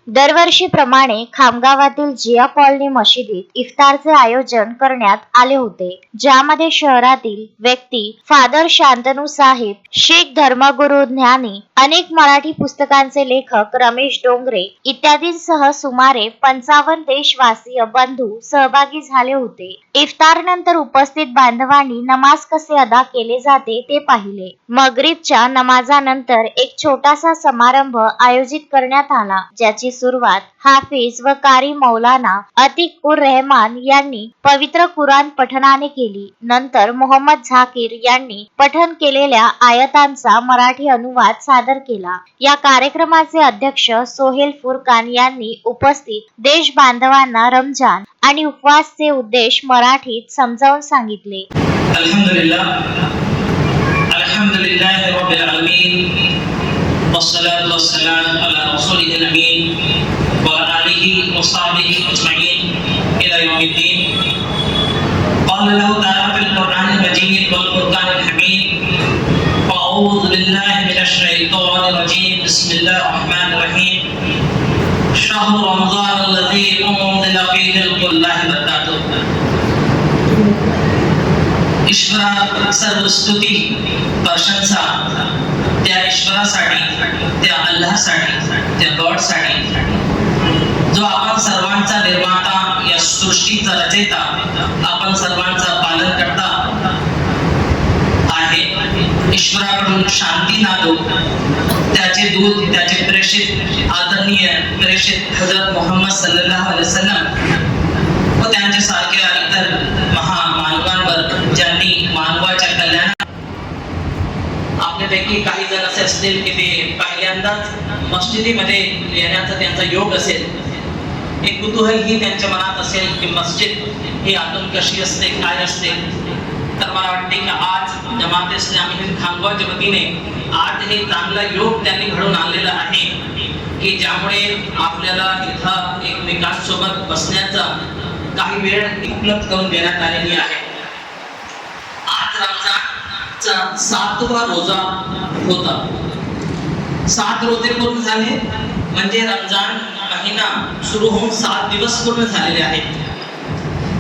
दरवर्षीप्रमाणे खामगावातील जिया कॉलनी मशिदीत इफ्तारचे आयोजन करण्यात आले होते, ज्यामध्ये शहरातील व्यक्ती फादर शांतनू साहेब, शीख धर्मगुरू ज्ञानी, अनेक मराठी पुस्तकांचे लेखक रमेश डोंगरे इत्यादींसह सुमारे 55 देशवासीय बंधू सहभागी झाले होते. इफ्तार नंतर उपस्थित बांधवांनी नमाज कसे अदा केले जाते ते पाहिले. मगरिबच्या नमाजानंतर एक छोटासा समारंभ आयोजित करण्यात आला, ज्याची सुरुवात हाफिज व कारी मौलाना अतिक उर रहमान यांनी पवित्र कुराण पठणाने केली. नंतर मोहम्मद झाकीर यांनी पठण केलेल्या आयतांचा मराठी अनुवाद सादर केला. या कार्यक्रमाचे अध्यक्ष सोहेल फुरकान यांनी उपस्थित देश बांधवांना रमजान आणि उपवासचे उद्देश मराठीत समजावून सांगितले. अल्हम्दुलिल्लाह रब्बिल आलमीन वस्सलातु वस्सलामु अला रसूलिल अमीन व आलिहि व सहबिहि अजमईन इला यौमिद्दीन. क़ाल अल्लाहु तआला फिल क़ुरआनिल मजीद वल फ़ुरक़ानिल हमीद. अऊज़ु बिल्लाहि मिनश शैतानिर रजीम. बिस्मिल्लाहिर रहमानिर रहीम. शहरु रमज़ानल्लज़ी उन्ज़िला फ़ीहिल क़ुरआन बरकातुहु. ईश्वरा सर्व स्तुती प्रशंसा त्या ईश्वरासाठी, त्या अल्लाहसाठी, त्या गॉडसाठी, जो आपण सर्वांचा निर्माता, या सृष्टीचा रचयिता, आपण सर्वांचा पालन करता आहे. ईश्वराकडून शांती नादो, त्याचे दूत, त्याचे प्रेषित आदरणीय प्रेषित हजरत मोहम्मद सल्लल्लाहु अलैहि वसल्लम व त्यांच्या सारख्या इतर महामानवांवर ज्यांनी मानवाच्या कल्याण. आपल्यापैकी काही जण असे असतील की ते पहिल्यांदाच मस्जिदीमध्ये येण्याचा त्यांचा योग असेल, एक कुतूहल ही त्यांच्या मनात असेल की मस्जिद ही आतून कशी असते, काय असते. तर मला वाटते की आज जमात इस्लामी खामगावच्या वतीने आज हे चांगला योग त्यांनी घडून आणलेला आहे की ज्यामुळे आपल्याला इथं एकमेकांसोबत बसण्याचा काही वेळ उपलब्ध करून देण्यात आलेली आहे. आज रमजानचा 7वा रोजा होता. 7 रोजे पूर्ण झाले म्हणजे रमजान महिना सुरू होऊन 7 दिवस पूर्ण झालेले आहेत.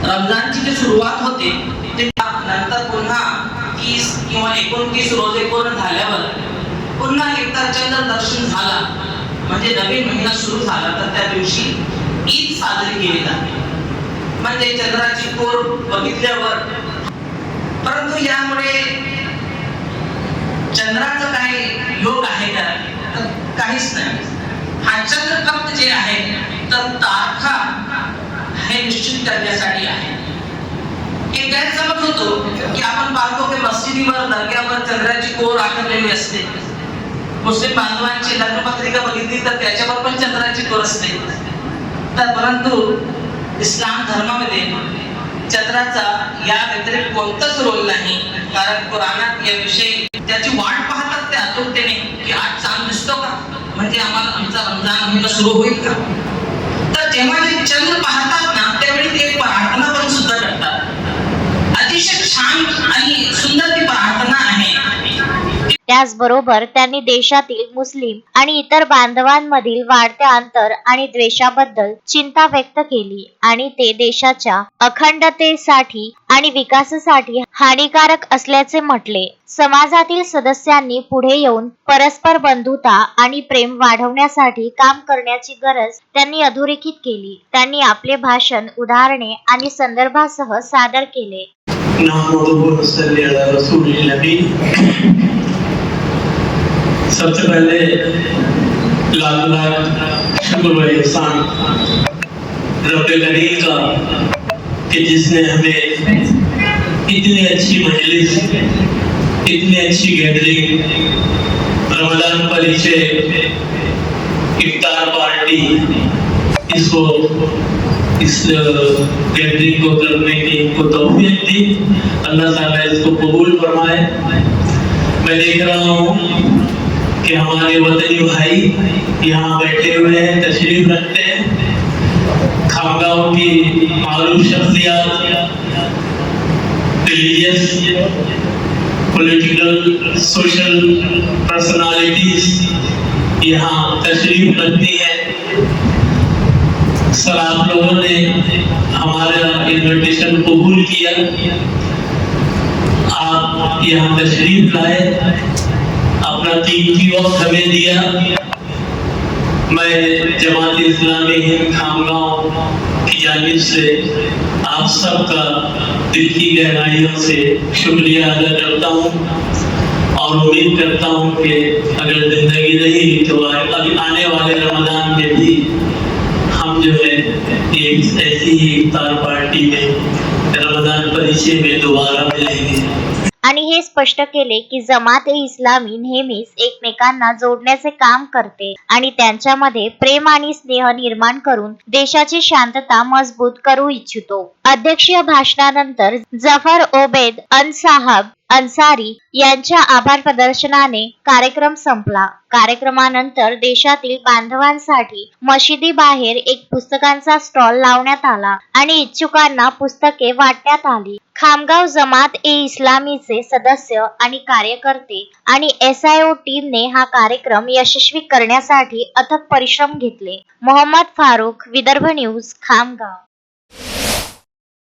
रमजानची जी सुरुवात होते ते नंतर पुन्हा 30 किंवा 29 रोजे पूर्ण झाल्यावर पुन्हा एकदा चंद्र दर्शन झाला म्हणजे नवीन महिना सुरू झाला, तर त्या दिवशी ईद साजरी केली जाते. म्हणजे चंद्राची कोर बघितल्यावर. परंतु यामुळे चंद्राचा काही योग आहे का, तर काहीच नाही. हा चंद्र फक्त जे आहे तर तारखा हे निश्चित करण्यासाठी आहे. एक गैरसमज होतो की आपण पाहतो की मस्जिदीवर, दर्ग्यावर चंद्राची कोर आखलेली असते. मुस्लिम बांधवांची लग्नपत्रिका बघितली तर त्याच्यावर पण चंद्राची कोर असते. तर परंतु इस्लाम धर्मामध्ये चंद्राचा या व्यतिरिक्त कोणताच रोल नाही. कारण कुराणात याविषयी त्याची वाट पाहतात ते आतुरतेने की आज चांद दिसतो का, म्हणजे आम्हाला आमचा रमजान महिना सुरू होईल का. तर जेव्हा ते चंद्र पाहतात ना त्यावेळी ते प्रार्थना पण सुद्धा करतात. अतिशय छान आणि सुंदर ती प्रार्थना आहे. त्याचबरोबर त्यांनी देशातील मुस्लिम आणि इतर बांधवांमधील वाढत्या अंतर आणि द्वेषाबद्दल चिंता व्यक्त केली आणि ते देशाच्या अखंडतेसाठी आणि विकासासाठी हानिकारक असल्याचे म्हटले. समाजातील सदस्यांनी पुढे येऊन परस्पर बंधुता आणि प्रेम वाढवण्यासाठी काम करण्याची गरज त्यांनी अधोरेखित केली. त्यांनी आपले भाषण उदाहरणे आणि संदर्भासह सादर केले. सबसे पहले लाख लाख शुक्र व एहसान रब्बे करीम का कि जिसने हमें इतनी अच्छी मजलिस, इतनी अच्छी गैदरिंग, रमजान पर इसे इफ्तार पार्टी, इसको इस गैदरिंग को करने की इनको तौफीक दी. अल्लाह ताला इसको कबूल फरमाए. मैं देख रहा हूँ कि हमारे वतनी भाई यहाँ बैठे हुए हैं, तशरीफ रखते हैं. खामगांव की मारूफ शख्सियत, रिलीजियस, पॉलिटिकल, सोशल पर्सनालिटीज यहाँ तशरीफ रखती है. सर आप लोगों ने हमारा इनविटेशन कबूल किया, आप यहाँ तशरीफ लाए, अपना कीमती वक्त हमें दिया। मैं जमात इस्लामी हिंद खामगांव की जानिब से आप सबका दिल की गहराइयों से शुक्रिया अदा करता हूँ और उम्मीद करता हूँ कि अगर जिंदगी रही तो अभी आने वाले रमजान में भी हम जो है एक ऐसी ही इफ्तार पार्टी में रमजान परिचय में दोबारा मिलेंगे। आणि हे स्पष्ट केले की जमात ए इस्लामी नेहमीच एकमेकांना जोडण्याचे काम करते आणि त्यांच्यामध्ये प्रेम आणि स्नेह निर्माण करून देशाची शांतता मजबूत करू इच्छितो। अध्यक्षीय भाषणानंतर जफर ओबेद अनसाहब अन्सारी यांच्या आभार प्रदर्शनाने कार्यक्रम संपला। कार्यक्रमानंतर देशातील बांधवांसाठी मशिदी बाहेर एक पुस्तकांचा स्टॉल लावण्यात आला आणि इच्छुकांना पुस्तके वाटण्यात आली। खामगाव जमात ए इस्लामीचे सदस्य आणि कार्यकर्ते आणि SIO टीमने हा कार्यक्रम यशस्वी करण्यासाठी अथक परिश्रम घेतले। मोहम्मद फारूक, विदर्भ न्यूज, खामगाव।